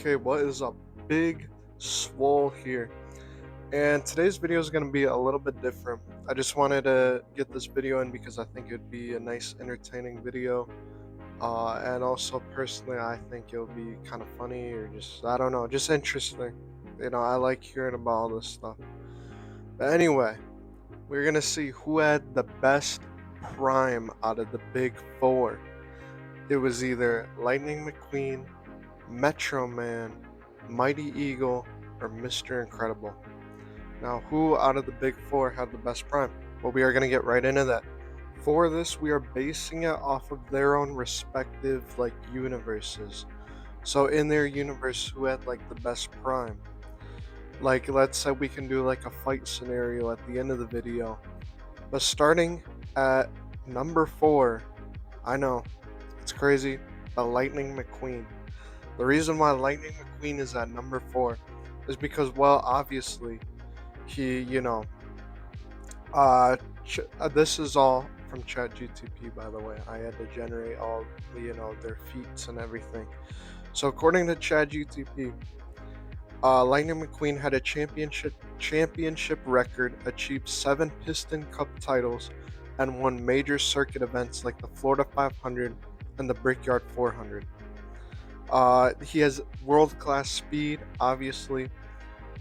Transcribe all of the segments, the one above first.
Okay, what is up? Big Swole here. And today's video is going to be a little bit different. I just wanted to get this video in because I think it'd be a nice, entertaining video. And also, personally, I think it'll be kind of funny or just, I don't know, just interesting. I like hearing about all this stuff. But anyway, we're going to see who had the best prime out of the big four. It was either Lightning McQueen, Metro Man, Mighty Eagle, or Mr. Incredible. Now, who out of the big four had the best prime? Well, we are going to get right into that. For this, we are basing it off of their own respective universes. So in their universe, who had the best prime? Like, let's say we can do a fight scenario at the end of the video. But starting at number 4, I know it's crazy, but Lightning McQueen. The reason why Lightning McQueen is at number 4 is because, well, obviously, he, this is all from ChatGTP, by the way. I had to generate all, their feats and everything. So, according to ChatGTP, Lightning McQueen had a championship record, achieved 7 Piston Cup titles, and won major circuit events like the Florida 500 and the Brickyard 400. He has world-class speed, obviously.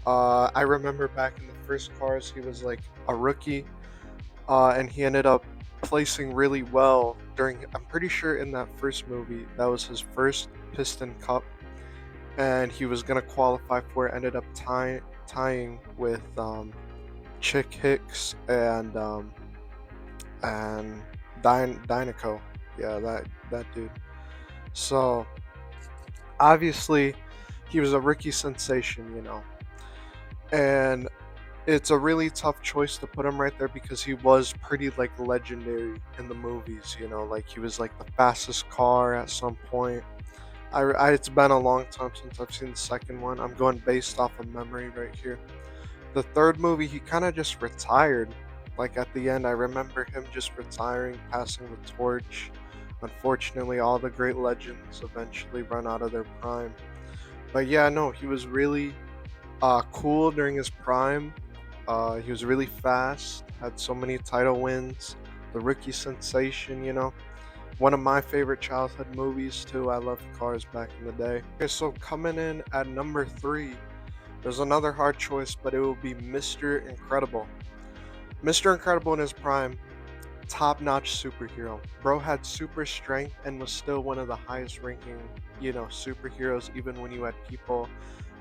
I remember back in the first cars, he was like a rookie, and he ended up placing really well during. I'm pretty sure in that first movie, that was his first Piston Cup, and he was gonna qualify for it. Ended up tying with Chick Hicks and Dynaco. Yeah, that dude. So obviously, he was a rookie sensation, and it's a really tough choice to put him right there because he was pretty legendary in the movies, like he was like the fastest car at some point. It's been a long time since I've seen the second one. I'm going based off of memory right here. The third movie, he kind of just retired. Like at the end, I remember him just retiring, passing the torch. Unfortunately, all the great legends eventually run out of their prime. But yeah, no, he was really cool during his prime. He was really fast, had so many title wins, the rookie sensation, One of my favorite childhood movies, too. I loved cars back in the day. Okay, so coming in at number 3, there's another hard choice, but it will be Mr. Incredible. Mr. Incredible in his prime, top-notch superhero. Bro had super strength and was still one of the highest ranking, superheroes, even when you had people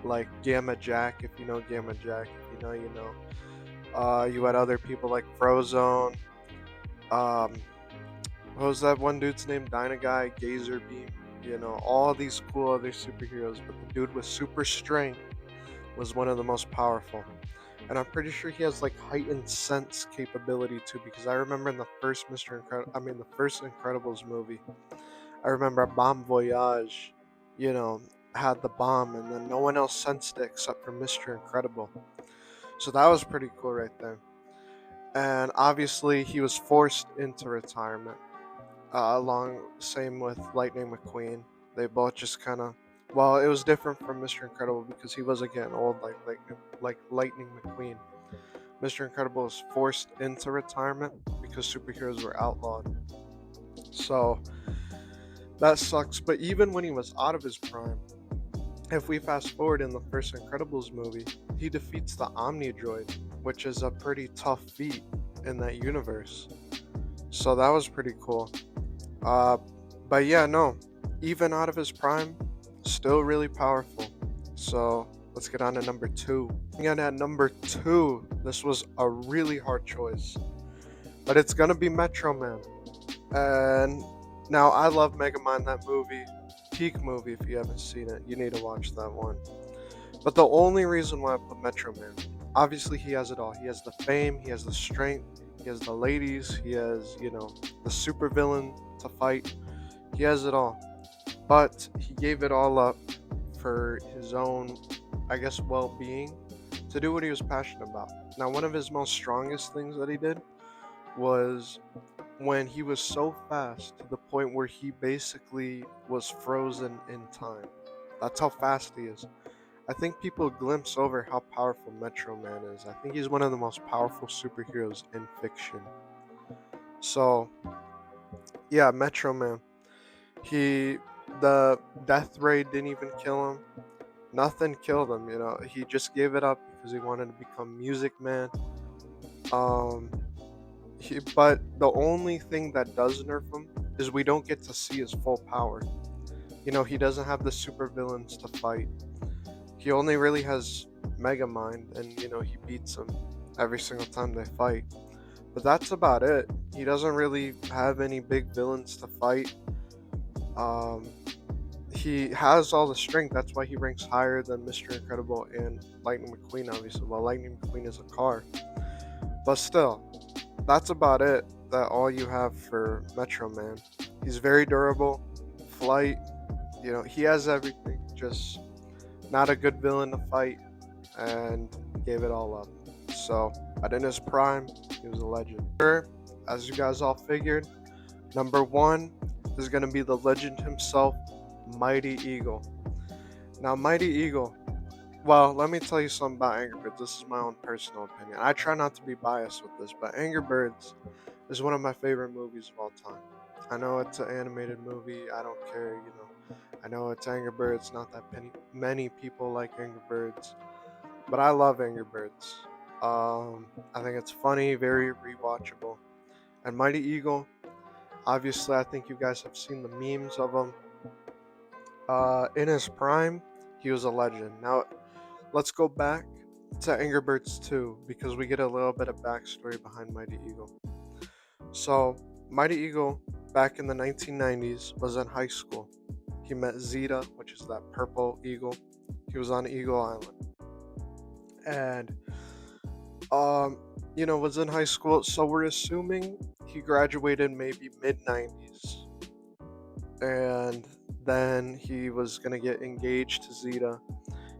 like Gamma Jack, if you know Gamma Jack, if you know, you know. You had other people like Frozone. Um, what was that one dude's name? Dynaguy, Gazer Beam. All these cool other superheroes, but the dude with super strength was one of the most powerful. And I'm pretty sure he has heightened sense capability too, because I remember in the first the first Incredibles movie, I remember Bomb Voyage, you know, had the bomb, and then no one else sensed it except for Mr. Incredible. So that was pretty cool right there. And obviously, he was forced into retirement. Along same with Lightning McQueen. They both just kind of. Well, it was different from Mr. Incredible because he wasn't getting old like Lightning McQueen. Mr. Incredible was forced into retirement because superheroes were outlawed. So that sucks. But even when he was out of his prime, if we fast forward in the first Incredibles movie, he defeats the Omni Droid, which is a pretty tough feat in that universe. So that was pretty cool. Uh, but yeah, no, even out of his prime, still really powerful. So let's get on to number 2. And at number 2, this was a really hard choice, but it's gonna be Metro Man. And now I love Megamind, that movie, peak movie. If you haven't seen it, you need to watch that one. But the only reason why I put Metro Man, obviously he has it all. He has the fame, he has the strength, he has the ladies, he has, the super villain to fight. He has it all. But he gave it all up for his own, I guess, well-being, to do what he was passionate about. Now, one of his most strongest things that he did was when he was so fast to the point where he basically was frozen in time. That's how fast he is. I think people glimpse over how powerful Metro Man is. I think he's one of the most powerful superheroes in fiction. So, yeah, Metro Man. He, the death ray didn't even kill him. Nothing killed him, you know. He just gave it up because he wanted to become Music Man. Um, but the only thing that does nerf him is we don't get to see his full power. You know, he doesn't have the super villains to fight. He only really has Mega Mind, and you know he beats him every single time they fight. But that's about it. He doesn't really have any big villains to fight. Um, he has all the strength. That's why he ranks higher than Mr. Incredible and Lightning McQueen, obviously. Well, Lightning McQueen is a car, but still, that's about it. That all you have for Metro Man. He's very durable, flight. You know, he has everything. Just not a good villain to fight, and gave it all up. So, but in his prime, he was a legend. As you guys all figured, number one is going to be the legend himself, Mighty Eagle. Now, Mighty Eagle, well, let me tell you something about Angry Birds. This is my own personal opinion. I try not to be biased with this, but Angry Birds is one of my favorite movies of all time. I know it's an animated movie. I don't care, you know. I know it's Angry Birds. Not that many people like Angry Birds, but I love Angry Birds. I think it's funny, very rewatchable. And Mighty Eagle, obviously, I think you guys have seen the memes of him. In his prime, he was a legend. Now, let's go back to Angry Birds 2 because we get a little bit of backstory behind Mighty Eagle. So, Mighty Eagle, back in the 1990s, was in high school. He met Zeta, which is that purple eagle. He was on Eagle Island. And, you know, was in high school. So, we're assuming he graduated maybe mid 90s. And then he was going to get engaged to Zeta.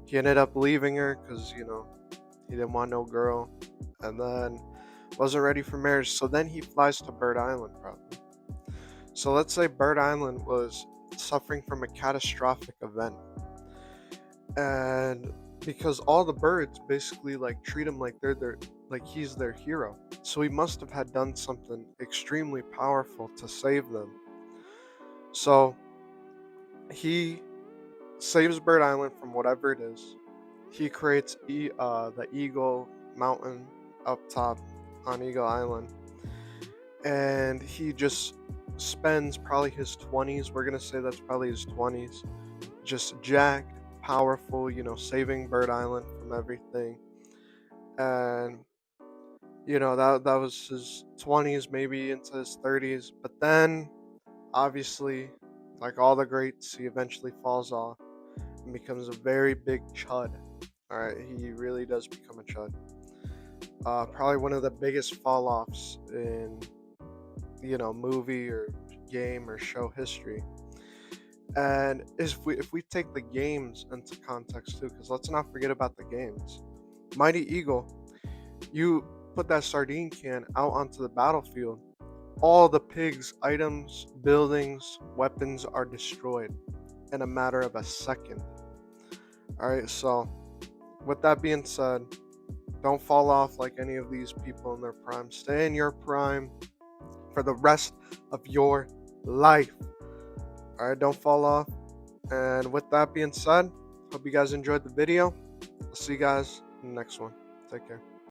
He ended up leaving her because, you know, he didn't want no girl. And then wasn't ready for marriage. So then he flies to Bird Island, probably. So let's say Bird Island was suffering from a catastrophic event. And because all the birds basically like treat him like like he's their hero. So he must have had done something extremely powerful to save them. So he saves Bird Island from whatever it is. He creates the Eagle Mountain up top on Eagle Island, and he just spends probably his 20s. We're gonna say that's probably his 20s, just jacked, powerful, you know, saving Bird Island from everything. And you know that was his 20s, maybe into his 30s. But then, obviously, like all the greats, he eventually falls off and becomes a very big chud. All right, he really does become a chud. Probably one of the biggest fall offs in, you know, movie or game or show history. And if we take the games into context too, because let's not forget about the games. Mighty Eagle, you put that sardine can out onto the battlefield, all the pigs, items, buildings, weapons are destroyed in a matter of a second. Alright, so with that being said, don't fall off like any of these people in their prime. Stay in your prime for the rest of your life. Alright, don't fall off. And with that being said, hope you guys enjoyed the video. I'll see you guys in the next one. Take care.